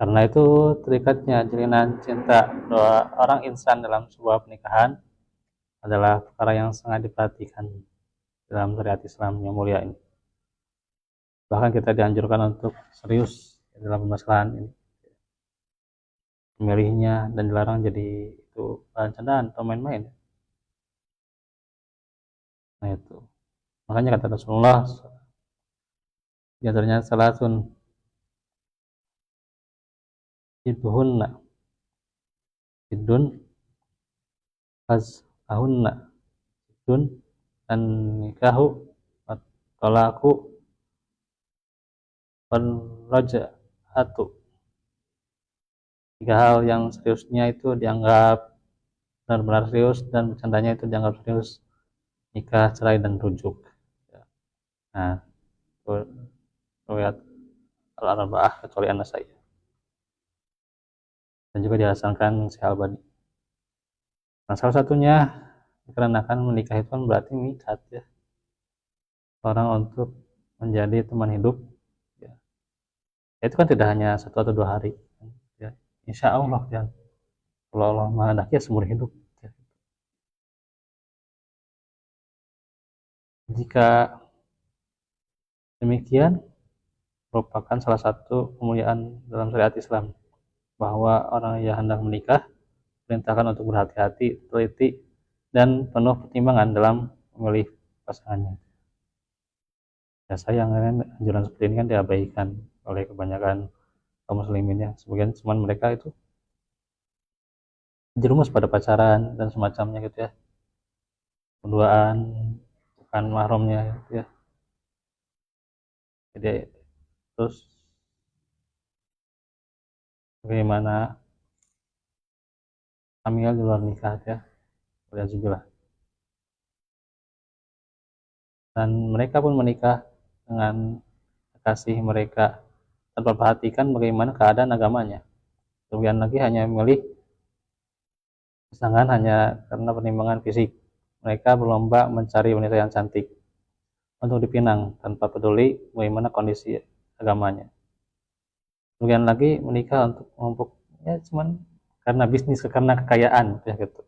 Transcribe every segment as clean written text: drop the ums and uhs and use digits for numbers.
Karena itu terikatnya jalinan cinta dua orang insan dalam sebuah pernikahan adalah perkara yang sangat diperhatikan dalam syariat Islam yang mulia ini. Bahkan kita dianjurkan untuk serius dalam permasalahan ini, memilihnya, dan dilarang jadi itu bahan candaan atau main-main. Nah itu makanya kata Rasulullah, di antaranya salatun idhunna idun faz ahunna idun dan nikahu talaku wan raja'atu. Tiga hal yang seriusnya itu dianggap benar-benar serius, dan bercandanya itu dianggap serius: nikah, cerai, dan rujuk. Nah, itu riwayat al-arba'ah kecuali An-Nasai, dan juga dihasankan Syekh Albani. Nah, salah satunya dikarenakan menikah itu kan berarti mikat ya, orang untuk menjadi teman hidup ya. Itu kan tidak hanya 1 atau 2 hari ya. Insya Allah ya, kalau Allah menghendaki ya seumur hidup ya. Jika demikian, merupakan salah satu kemuliaan dalam syariat Islam, bahwa orang yang hendak menikah perintahkan untuk berhati-hati, teliti, dan penuh pertimbangan dalam memilih pasangannya. Ya sayang kan, anjuran seperti ini kan diabaikan oleh kebanyakan kaum muslimin ya. Sebagian cuman mereka itu jerumus pada pacaran dan semacamnya gitu ya, berduaan bukan mahramnya gitu ya. Jadi terus bagaimana hamil di luar nikah ya, waliyadzubillah. Dan mereka pun menikah dengan kasih mereka tanpa perhatikan bagaimana keadaan agamanya. Kemudian lagi hanya memilih pasangan hanya karena pertimbangan fisik. Mereka berlomba mencari wanita yang cantik untuk dipinang tanpa peduli bagaimana kondisi agamanya. Kemudian lagi menikah untuk ya cuman karena bisnis, karena kekayaan ya gitu.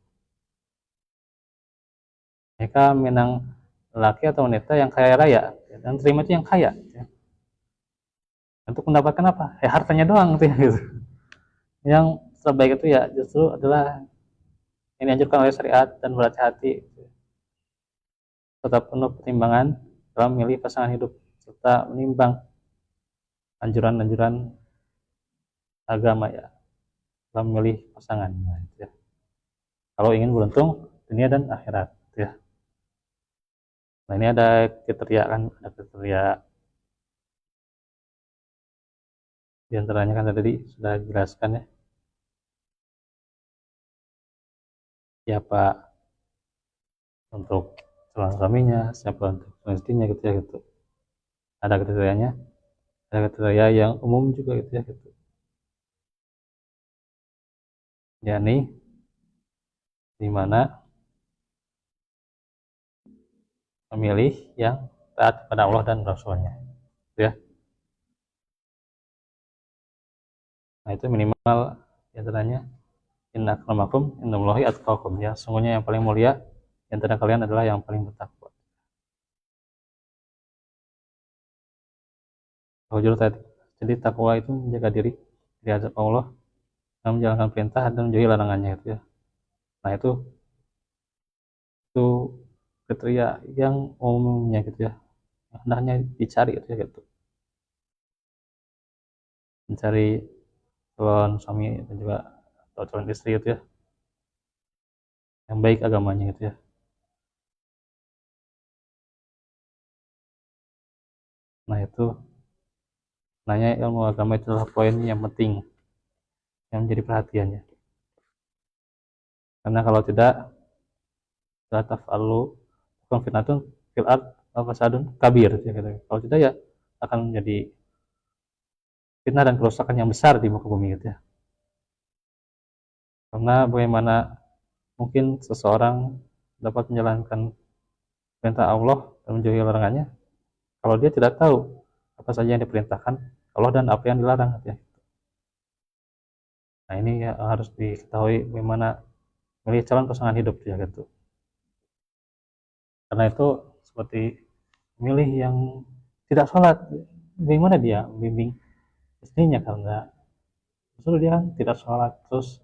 Mereka menang laki atau wanita yang kaya raya dan terima itu yang kaya ya. Untuk mendapatkan apa? Ya hartanya doang gitu. Yang terbaik itu ya justru adalah ini dianjurkan oleh syariat, dan berhati-hati tetap penuh pertimbangan dalam memilih pasangan hidup, serta menimbang anjuran-anjuran agama ya dalam memilih pasangan. Nah, itu ya. Kalau ingin beruntung dunia dan akhirat ya. Nah ini ada kriteria kan, ada kriteria di antaranya kan tadi sudah dijelaskan ya, siapa untuk calon suaminya, siapa untuk calon istrinya gitu ya gitu. Ada kriterianya, ada kriteria yang umum juga gitu ya gitu. Yakni di mana memilih yang taat kepada Allah dan Rasulnya ya. Nah itu minimal di antaranya inna akramakum indallahi atqakum ya, sungguhnya yang paling mulia di antara kalian adalah yang paling bertakwa. Jadi takwa itu menjaga diri di hadapan Allah dan menjalankan perintah dan menjauhi larangannya itu ya. Nah itu kriteria yang umumnya gitu ya, hendaknya dicari gitu ya gitu. Mencari calon suami dan juga atau calon istri gitu ya, yang baik agamanya gitu ya. Nah itu nanya ilmu agama itu adalah poin yang penting yang menjadi perhatiannya. Karena kalau tidak, la taf'alu fitnatun fil ard wa fasadun kabir ya gitu. Kalau tidak ya akan menjadi fitnah dan kerusakan yang besar di muka bumi gitu ya. Karena bagaimana mungkin seseorang dapat menjalankan perintah Allah dan menjauhi larangannya kalau dia tidak tahu apa saja yang diperintahkan Allah dan apa yang dilarang gitu ya. Nah ini ya harus diketahui bagaimana memilih calon pasangan hidup ya gitu. Karena itu seperti memilih yang tidak sholat, bagaimana dia membimbing istrinya, karena justru dia kan tidak sholat, terus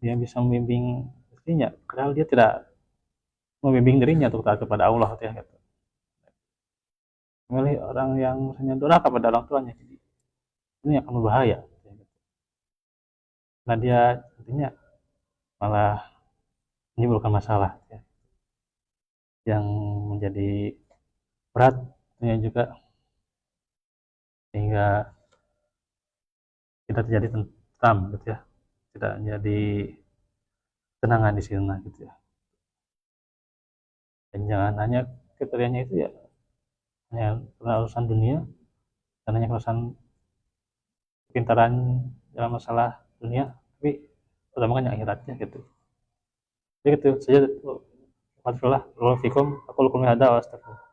dia bisa membimbing istrinya padahal dia tidak membimbing dirinya untuk taat kepada Allah ya gitu. Memilih orang yang misalnya durhaka pada orang tuanya, jadi ini akan berbahaya ya gitu. Nah dia nantinya malah menimbulkan masalah ya, yang menjadi berat ya juga, sehingga tidak terjadi tentram gitu ya, tidak menjadi tenangan di sana gitu ya. Dan jangan hanya kriterianya itu ya hanya karena urusan dunia, dan hanya urusan kepintaran dalam masalah dunia, tapi utamakan yang akhiratnya gitu. Jadi itu saja. Alhamdulillah, waalaikumsalam, aku lukum hada wa astagfirullah.